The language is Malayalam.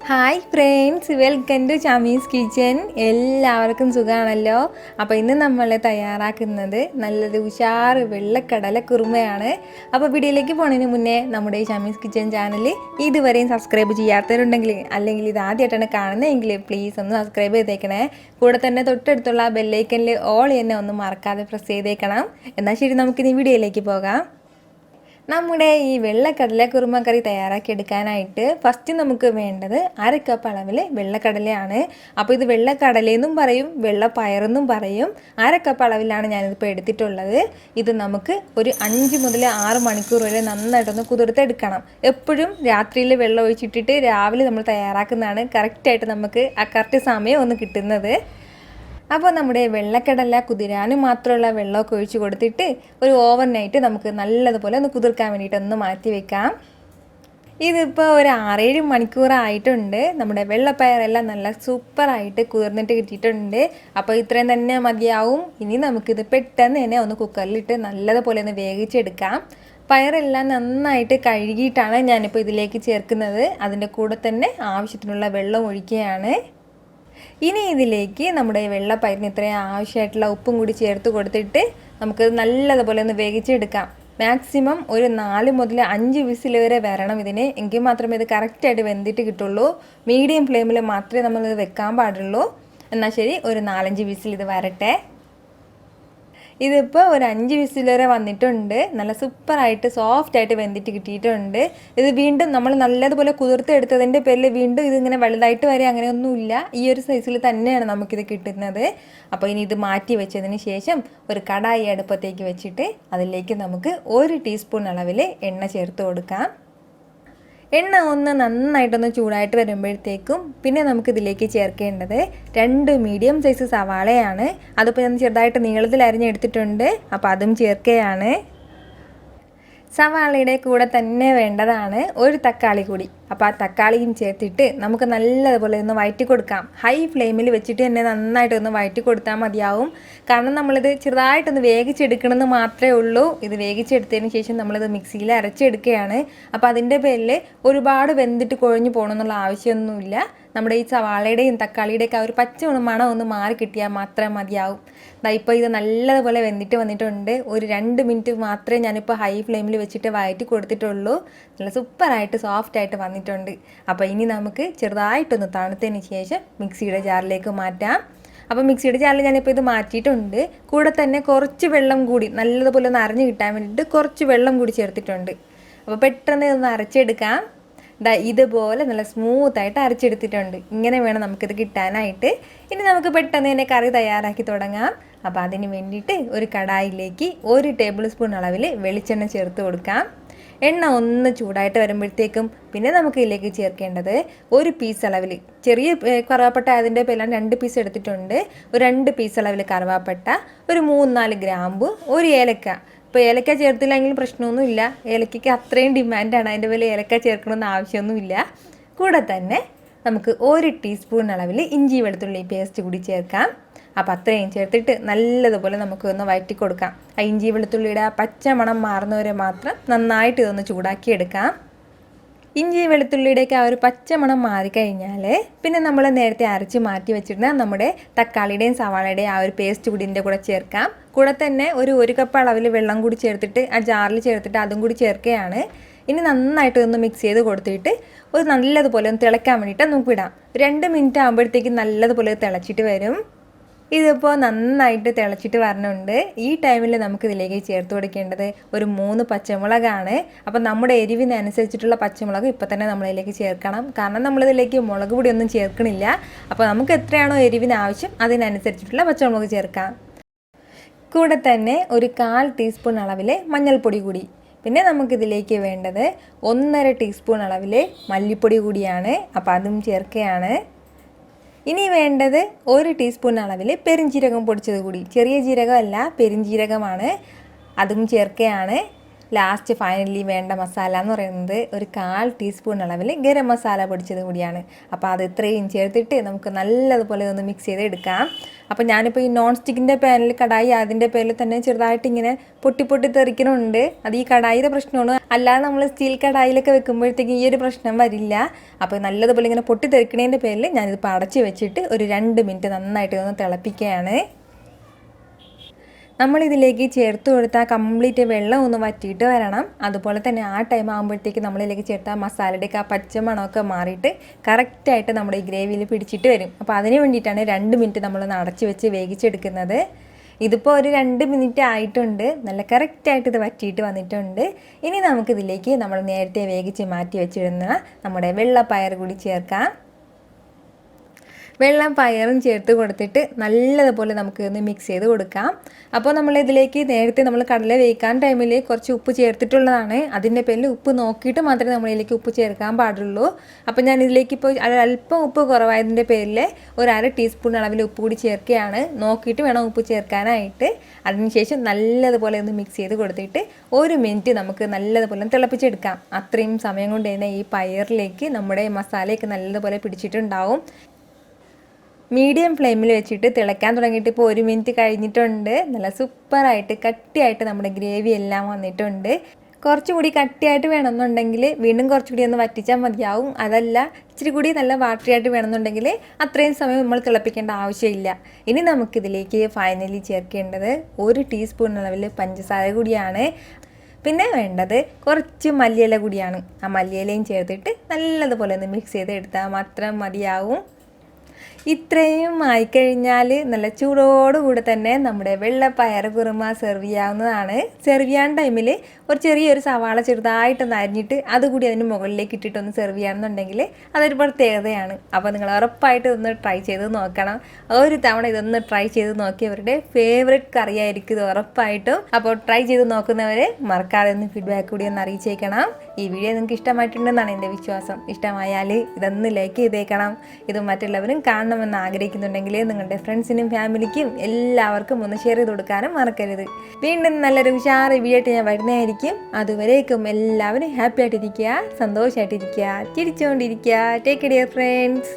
Hi friends, welcome to Chami's kitchen. എല്ലാവർക്കും സുഖമാണല്ലോ. അപ്പോൾ ഇന്ന് നമ്മൾ തയ്യാറാക്കുന്നത് നല്ലൊരു ഉഷാറ് വെള്ളക്കടല കുറുമയാണ്. അപ്പോൾ വീഡിയോയിലേക്ക് പോകുന്നതിന് മുന്നേ നമ്മുടെ ഈ ചമീസ് കിച്ചൻ ചാനൽ ഇതുവരെയും സബ്സ്ക്രൈബ് ചെയ്യാത്തവരുണ്ടെങ്കിൽ, അല്ലെങ്കിൽ ഇത് ആദ്യമായിട്ടാണ് കാണുന്നതെങ്കിൽ പ്ലീസ് ഒന്ന് സബ്സ്ക്രൈബ് ചെയ്തേക്കണേ. കൂടെ തന്നെ തൊട്ടടുത്തുള്ള ബെല്ലൈക്കനിൽ ഓൾ തന്നെ ഒന്ന് മറക്കാതെ പ്രസ് ചെയ്തേക്കണം. എന്നാൽ ശരി, നമുക്കിനി വീഡിയോയിലേക്ക് പോകാം. നമ്മുടെ ഈ വെള്ളക്കടല കുറുമക്കറി തയ്യാറാക്കിയെടുക്കാനായിട്ട് ഫസ്റ്റ് നമുക്ക് വേണ്ടത് 1/2 കപ്പ് അളവിൽ വെള്ളക്കടലയാണ്. അപ്പോൾ ഇത് വെള്ളക്കടലയെന്നും പറയും, വെള്ളപ്പയറെന്നും പറയും. 1/2 കപ്പ് അളവിലാണ് ഞാനിതിപ്പോൾ എടുത്തിട്ടുള്ളത്. ഇത് നമുക്ക് ഒരു 5 മുതൽ 6 മണിക്കൂർ വരെ നന്നായിട്ടൊന്ന് കുതിർത്തെടുക്കണം. എപ്പോഴും രാത്രിയിൽ വെള്ളം ഒഴിച്ചിട്ടിട്ട് രാവിലെ നമ്മൾ തയ്യാറാക്കുന്നതാണ് കറക്റ്റായിട്ട് നമുക്ക് ആ കറക്റ്റ് സമയം ഒന്ന് കിട്ടുന്നത്. അപ്പോൾ നമ്മുടെ വെള്ളക്കടല കുതിരാനും മാത്രമുള്ള വെള്ളമൊക്കെ ഒഴിച്ച് കൊടുത്തിട്ട് ഒരു ഓവർനൈറ്റ് നമുക്ക് നല്ലതുപോലെ ഒന്ന് കുതിർക്കാൻ വേണ്ടിയിട്ടൊന്ന് മാറ്റി വെക്കാം. ഇതിപ്പോൾ ഒരു 6-7 മണിക്കൂറായിട്ടുണ്ട്. നമ്മുടെ വെള്ളപ്പയറെല്ലാം നല്ല സൂപ്പറായിട്ട് കുതിർന്നിട്ട് കിട്ടിയിട്ടുണ്ട്. അപ്പോൾ ഇത്രയും തന്നെ മതിയാവും. ഇനി നമുക്കിത് പെട്ടെന്ന് തന്നെ ഒന്ന് കുക്കറിലിട്ട് നല്ലതുപോലെ ഒന്ന് വേവിച്ചെടുക്കാം. പയറെല്ലാം നന്നായിട്ട് കഴുകിയിട്ടാണ് ഞാനിപ്പോൾ ഇതിലേക്ക് ചേർക്കുന്നത്. അതിൻ്റെ കൂടെ തന്നെ ആവശ്യത്തിനുള്ള വെള്ളം ഒഴിക്കുകയാണ്. ഇനി ഇതിലേക്ക് നമ്മുടെ വെള്ളപ്പയറിന് ഇത്രയും ആവശ്യമായിട്ടുള്ള ഉപ്പും കൂടി ചേർത്ത് കൊടുത്തിട്ട് നമുക്ക് നല്ലതുപോലെ ഒന്ന് വേവിച്ചെടുക്കാം. മാക്സിമം ഒരു 4 മുതൽ 5 വിസിൽ വരെ വരണം ഇതിന്. എങ്കിൽ മാത്രമേ ഇത് കറക്റ്റായിട്ട് വെന്തിട്ട് കിട്ടുള്ളൂ. മീഡിയം ഫ്ലെയിമിൽ മാത്രമേ നമ്മളിത് വെക്കാൻ പാടുള്ളൂ. എന്നാൽ ശരി, ഒരു 4-5 വിസിൽ ഇത് വരട്ടെ. ഇതിപ്പോൾ ഒരു 5 വിസിൽ വരെ വന്നിട്ടുണ്ട്. നല്ല സൂപ്പറായിട്ട് സോഫ്റ്റായിട്ട് വെന്തിട്ട് കിട്ടിയിട്ടുണ്ട്. ഇത് വീണ്ടും നമ്മൾ നല്ലതുപോലെ കുതിർത്തെടുത്തതിൻ്റെ പേരിൽ വീണ്ടും ഇതിങ്ങനെ വലുതായിട്ട് വരെ അങ്ങനെയൊന്നുമില്ല. ഈ ഒരു സൈസിൽ തന്നെയാണ് നമുക്കിത് കിട്ടുന്നത്. അപ്പോൾ ഇനി ഇത് മാറ്റി വെച്ചതിന് ശേഷം ഒരു കടായി അടുപ്പത്തേക്ക് വെച്ചിട്ട് അതിലേക്ക് നമുക്ക് 1 ടീസ്പൂൺ അളവിൽ എണ്ണ ചേർത്ത് കൊടുക്കാം. എണ്ണ ഒന്ന് നന്നായിട്ടൊന്ന് ചൂടായിട്ട് വരുമ്പോഴത്തേക്കും പിന്നെ നമുക്കിതിലേക്ക് ചേർക്കേണ്ടത് 2 മീഡിയം സൈസ് സവാളയാണ്. അതിപ്പോൾ ഞാൻ ചെറുതായിട്ട് നീളത്തിൽ അരിഞ്ഞെടുത്തിട്ടുണ്ട്. അപ്പോൾ അതും ചേർക്കുകയാണ്. സവാളയുടെ കൂടെ തന്നെ വേണ്ടതാണ് 1 തക്കാളി കൂടി. അപ്പോൾ ആ തക്കാളിയും ചേർത്തിട്ട് നമുക്ക് നല്ലതുപോലെ ഒന്ന് വഴറ്റി കൊടുക്കാം. ഹൈ ഫ്ലെയിമിൽ വെച്ചിട്ട് തന്നെ നന്നായിട്ടൊന്ന് വഴറ്റി കൊടുത്താൽ മതിയാവും. കാരണം നമ്മളിത് ചെറുതായിട്ടൊന്ന് വേവിച്ചെടുക്കണമെന്ന് മാത്രമേ ഉള്ളൂ. ഇത് വേവിച്ചെടുത്തതിന് ശേഷം നമ്മളിത് മിക്സിയിൽ അരച്ചെടുക്കുകയാണ്. അപ്പോൾ അതിൻ്റെ പേരിൽ ഒരുപാട് വെന്തിട്ട് കുഴഞ്ഞു പോകണമെന്നുള്ള ആവശ്യമൊന്നുമില്ല. നമ്മുടെ ഈ സവാളയുടെയും തക്കാളിയുടെയൊക്കെ ആ ഒരു പച്ച മണം ഒന്ന് മാറി കിട്ടിയാൽ മാത്രം മതിയാവും. ഇപ്പോൾ ഇത് നല്ലതുപോലെ വെന്തിട്ട് വന്നിട്ടുണ്ട്. ഒരു 2 മിനിറ്റ് മാത്രമേ ഞാനിപ്പോൾ ഹൈ ഫ്ലെയിമിൽ വെച്ചിട്ട് വഴറ്റി കൊടുത്തിട്ടുള്ളൂ. നല്ല സൂപ്പറായിട്ട് സോഫ്റ്റായിട്ട് വന്നിട്ടുണ്ട്. അപ്പോൾ ഇനി നമുക്ക് ചെറുതായിട്ടൊന്ന് തണുത്തതിന് ശേഷം മിക്സിയുടെ ജാറിലേക്ക് മാറ്റാം. അപ്പോൾ മിക്സിയുടെ ജാറിൽ ഞാനിപ്പോൾ ഇത് മാറ്റിയിട്ടുണ്ട്. കൂടെ തന്നെ കുറച്ച് വെള്ളം കൂടി നല്ലതുപോലെ ഒന്ന് അരഞ്ഞ് കിട്ടാൻ വേണ്ടിയിട്ട് കുറച്ച് വെള്ളം കൂടി ചേർത്തിട്ടുണ്ട്. അപ്പോൾ പെട്ടെന്ന് ഒന്ന് അരച്ചെടുക്കാം. ഇതുപോലെ നല്ല സ്മൂത്തായിട്ട് അരച്ചെടുത്തിട്ടുണ്ട്. ഇങ്ങനെ വേണം നമുക്കിത് കിട്ടാനായിട്ട്. ഇനി നമുക്ക് പെട്ടെന്ന് തന്നെ കറി തയ്യാറാക്കി തുടങ്ങാം. അപ്പോൾ അതിന് വേണ്ടിയിട്ട് ഒരു കടായിലേക്ക് 1 ടേബിൾ സ്പൂൺ അളവിൽ വെളിച്ചെണ്ണ ചേർത്ത് കൊടുക്കാം. എണ്ണ ഒന്ന് ചൂടായിട്ട് വരുമ്പോഴത്തേക്കും പിന്നെ നമുക്ക് ഇതിലേക്ക് ചേർക്കേണ്ടത് 1 പീസ് അളവിൽ ചെറിയ കറുവാപ്പട്ട, അതിൻ്റെ പേരിലാണ് 2 പീസ് എടുത്തിട്ടുണ്ട്. ഒരു 2 പീസ് അളവിൽ കറുവാപ്പട്ട, ഒരു 3-4 ഗ്രാമ്പു, ഒരു ഏലക്ക. ഇപ്പോൾ ഏലക്ക ചേർത്തില്ലെങ്കിലും പ്രശ്നമൊന്നുമില്ല. ഏലക്കയ്ക്ക് അത്രയും ഡിമാൻഡാണ്. അതിൻ്റെ പേരിൽ ഏലക്ക ചേർക്കണമെന്ന് ആവശ്യമൊന്നുമില്ല. കൂടെ തന്നെ നമുക്ക് 1 ടീസ്പൂൺ അളവിൽ ഇഞ്ചി വെളുത്തുള്ളി പേസ്റ്റ് കൂടി ചേർക്കാം. അപ്പോൾ അത്രയും ചേർത്തിട്ട് നല്ലതുപോലെ നമുക്ക് ഒന്ന് വഴറ്റി കൊടുക്കാം. ആ ഇഞ്ചി വെളുത്തുള്ളിയുടെ ആ പച്ച മണം മാറുന്നവരെ മാത്രം നന്നായിട്ട് ഇതൊന്ന് ചൂടാക്കിയെടുക്കാം. ഇഞ്ചി വെളുത്തുള്ളിയുടെയൊക്കെ ആ ഒരു പച്ചമണം മാറിക്കഴിഞ്ഞാൽ പിന്നെ നമ്മൾ നേരത്തെ അരച്ച് മാറ്റി വെച്ചിരുന്ന നമ്മുടെ തക്കാളിയുടെയും സവാളയുടെയും ആ ഒരു പേസ്റ്റ് കൂടി ഇതിൻ്റെ കൂടെ ചേർക്കാം. കൂടെ തന്നെ ഒരു 1 കപ്പ് അളവിൽ വെള്ളം കൂടി ചേർത്തിട്ട് ആ ജാറിൽ ചേർത്തിട്ട് അതും കൂടി ചേർക്കുകയാണ്. ഇനി നന്നായിട്ട് ഒന്ന് മിക്സ് ചെയ്ത് കൊടുത്തിട്ട് ഒരു നല്ലതുപോലെ ഒന്ന് തിളയ്ക്കാൻ വേണ്ടിയിട്ട് നമുക്ക് വിടാം. 2 മിനിറ്റ് ആകുമ്പോഴത്തേക്കും നല്ലതുപോലെ തിളച്ചിട്ട് വരും. ഇതിപ്പോൾ നന്നായിട്ട് തിളച്ചിട്ട് വരണുണ്ട്. ഈ ടൈമിൽ നമുക്കിതിലേക്ക് ചേർത്ത് കൊടുക്കേണ്ടത് ഒരു 3 പച്ചമുളകാണ്. അപ്പോൾ നമ്മുടെ എരിവിനനുസരിച്ചിട്ടുള്ള പച്ചമുളക് ഇപ്പോൾ തന്നെ നമ്മളിതിലേക്ക് ചേർക്കണം. കാരണം നമ്മളിതിലേക്ക് മുളക് പൊടിയൊന്നും ചേർക്കണില്ല. അപ്പോൾ നമുക്ക് എത്രയാണോ എരിവിന് ആവശ്യം അതിനനുസരിച്ചിട്ടുള്ള പച്ചമുളക് ചേർക്കാം. കൂടെ തന്നെ ഒരു 1/4 ടീസ്പൂൺ അളവിൽ മഞ്ഞൾപ്പൊടി കൂടി. പിന്നെ നമുക്കിതിലേക്ക് വേണ്ടത് 1.5 ടീസ്പൂൺ അളവിൽ മല്ലിപ്പൊടി കൂടിയാണ്. അപ്പോൾ അതും ചേർക്കുകയാണ്. ഇനി വേണ്ടത് 1 ടീസ്പൂൺ അളവിൽ പെരിഞ്ജീരകം പൊടിച്ചത് കൂടി. ചെറിയ ജീരകമല്ല, പെരിഞ്ജീരകമാണ്. അതും ചേർക്കുകയാണ്. ലാസ്റ്റ് ഫൈനലി വേണ്ട മസാല എന്ന് പറയുന്നത് ഒരു 1/4 ടീസ്പൂൺ അളവിൽ ഗരം മസാല പൊടിച്ചത് കൂടിയാണ്. അപ്പോൾ അത് ഇത്രയും ചേർത്തിട്ട് നമുക്ക് നല്ലതുപോലെ ഒന്ന് മിക്സ് ചെയ്ത് എടുക്കാം. അപ്പോൾ ഞാനിപ്പോൾ ഈ നോൺ സ്റ്റിക്കിൻ്റെ പാനിൽ കടായി അതിൻ്റെ പേരിൽ തന്നെ ചെറുതായിട്ട് ഇങ്ങനെ പൊട്ടി തെറിക്കണുണ്ട്. അത് ഈ കടായിയുടെ പ്രശ്നമാണ്, അല്ലാതെ നമ്മൾ സ്റ്റീൽ കടായിലൊക്കെ വെക്കുമ്പോഴത്തേക്കും ഈ ഒരു പ്രശ്നം വരില്ല. അപ്പോൾ നല്ലതുപോലെ ഇങ്ങനെ പൊട്ടി തെറിക്കണതിൻ്റെ പേരിൽ ഞാനിതിപ്പോൾ അടച്ച് വെച്ചിട്ട് ഒരു 2 മിനിറ്റ് നന്നായിട്ട് ഒന്ന് തിളപ്പിക്കുകയാണ്. നമ്മളിതിലേക്ക് ചേർത്ത് കൊടുത്താൽ കംപ്ലീറ്റ് വെള്ളം ഒന്ന് വറ്റിയിട്ട് വരണം. അതുപോലെ തന്നെ ആ ടൈം ആകുമ്പോഴത്തേക്ക് നമ്മളിതിലേക്ക് ചേർത്താൽ മസാലയുടെയൊക്കെ ആ പച്ചമണമൊക്കെ മാറിയിട്ട് കറക്റ്റായിട്ട് നമ്മുടെ ഈ ഗ്രേവിയിൽ പിടിച്ചിട്ട് വരും. അപ്പോൾ അതിന് വേണ്ടിയിട്ടാണ് 2 മിനിറ്റ് നമ്മളൊന്ന് അടച്ച് വെച്ച് വേവിച്ചെടുക്കുന്നത്. ഇതിപ്പോൾ ഒരു 2 മിനിറ്റ് ആയിട്ടുണ്ട്. നല്ല കറക്റ്റായിട്ട് ഇത് വറ്റിയിട്ട് വന്നിട്ടുണ്ട്. ഇനി നമുക്കിതിലേക്ക് നമ്മൾ നേരത്തെ വേവിച്ച് മാറ്റി വെച്ചിരുന്ന നമ്മുടെ വെള്ളപ്പയർ കൂടി ചേർക്കാം. വെള്ളം പയറും ചേർത്ത് കൊടുത്തിട്ട് നല്ലതുപോലെ നമുക്ക് ഒന്ന് മിക്സ് ചെയ്ത് കൊടുക്കാം. അപ്പോൾ നമ്മളിതിലേക്ക് നേരത്തെ നമ്മൾ കടല വേവിക്കാൻ ടൈമിൽ കുറച്ച് ഉപ്പ് ചേർത്തിട്ടുള്ളതാണ്. അതിൻ്റെ പേരിൽ ഉപ്പ് നോക്കിയിട്ട് മാത്രമേ നമ്മളിതിലേക്ക് ഉപ്പ് ചേർക്കാൻ പാടുള്ളൂ. അപ്പോൾ ഞാൻ ഇതിലേക്ക് ഇപ്പോൾ അല്പം ഉപ്പ് കുറവായതിൻ്റെ പേരിൽ ഒരു 1/2 ടീസ്പൂൺ അളവിൽ ഉപ്പ് കൂടി ചേർക്കുകയാണ്. നോക്കിയിട്ട് വേണം ഉപ്പ് ചേർക്കാനായിട്ട്. അതിനുശേഷം നല്ലതുപോലെ ഒന്ന് മിക്സ് ചെയ്ത് കൊടുത്തിട്ട് 1 മിനിറ്റ് നമുക്ക് നല്ലതുപോലെ തിളപ്പിച്ചെടുക്കാം. അത്രയും സമയം കൊണ്ട് തന്നെ ഈ പയറിലേക്ക് നമ്മുടെ മസാലയൊക്കെ നല്ലതുപോലെ പിടിച്ചിട്ടുണ്ടാവും. മീഡിയം ഫ്ലെയിമിൽ വെച്ചിട്ട് തിളയ്ക്കാൻ തുടങ്ങിയിട്ട് ഇപ്പോൾ 1 മിനിറ്റ് കഴിഞ്ഞിട്ടുണ്ട്. നല്ല സൂപ്പറായിട്ട് കട്ടിയായിട്ട് നമ്മുടെ ഗ്രേവി എല്ലാം വന്നിട്ടുണ്ട്. കുറച്ചുകൂടി കട്ടിയായിട്ട് വേണമെന്നുണ്ടെങ്കിൽ വീണ്ടും കുറച്ചുകൂടി ഒന്ന് വറ്റിച്ചാൽ മതിയാവും. അതല്ല ഇച്ചിരി കൂടി നല്ല വാട്ടറിയായിട്ട് വേണമെന്നുണ്ടെങ്കിൽ അത്രയും സമയം നമ്മൾ തിളപ്പിക്കേണ്ട ആവശ്യമില്ല. ഇനി നമുക്കിതിലേക്ക് ഫൈനലി ചേർക്കേണ്ടത് 1 ടീസ്പൂൺ അളവിൽ പഞ്ചസാര കൂടിയാണ്. പിന്നെ വേണ്ടത് കുറച്ച് മല്ലിയില കൂടിയാണ്. ആ മല്ലിയിലയും ചേർത്തിട്ട് നല്ലതുപോലെ ഒന്ന് മിക്സ് ചെയ്ത് എടുത്താൽ മാത്രം മതിയാവും. ഇത്രയും ആയിക്കഴിഞ്ഞാൽ നല്ല ചൂടോടുകൂടെ തന്നെ നമ്മുടെ വെള്ളപ്പയർ കുറുമ സെർവ് ചെയ്യാവുന്നതാണ്. സെർവ് ചെയ്യാൻ ടൈമിൽ ഒരു ചെറിയൊരു സവാള ചെറുതായിട്ടൊന്ന് അരിഞ്ഞിട്ട് അതുകൂടി അതിന് മുകളിലേക്ക് ഇട്ടിട്ടൊന്ന് സെർവ് ചെയ്യുകയാണെന്നുണ്ടെങ്കിൽ അതൊരു പ്രത്യേകതയാണ്. അപ്പോൾ നിങ്ങൾ ഉറപ്പായിട്ട് ഇതൊന്ന് ട്രൈ ചെയ്ത് നോക്കണം. ഒരു തവണ ഇതൊന്ന് ട്രൈ ചെയ്ത് നോക്കിയവരുടെ ഫേവറേറ്റ് കറി ആയിരിക്കും ഇത് ഉറപ്പായിട്ടും. അപ്പോൾ ട്രൈ ചെയ്ത് നോക്കുന്നവർ മറക്കാതെ ഒന്ന് ഫീഡ്ബാക്ക് കൂടി ഒന്ന് അറിയിച്ചേക്കണം. ഈ വീഡിയോ നിങ്ങൾക്ക് ഇഷ്ടമായിട്ടുണ്ടെന്നാണ് എൻ്റെ വിശ്വാസം. ഇഷ്ടമായാൽ ഇതൊന്ന് ലൈക്ക് ചെയ്തേക്കണം. ഇത് മറ്റുള്ളവരും കാണണമെന്ന് ആഗ്രഹിക്കുന്നുണ്ടെങ്കിൽ നിങ്ങളുടെ ഫ്രണ്ട്സിനും ഫാമിലിക്കും എല്ലാവർക്കും ഒന്ന് ഷെയർ ചെയ്ത് കൊടുക്കാനും മറക്കരുത്. വീണ്ടും നല്ലൊരു ഉഷാറ് വീഡിയോ ആയിട്ട് ഞാൻ വരുന്നതായിരിക്കും. അതുവരേക്കും എല്ലാവരും ഹാപ്പി ആയിട്ടിരിക്കുക, സന്തോഷമായിട്ടിരിക്കുക, ചിരിച്ചുകൊണ്ടിരിക്കുക. Take care friends.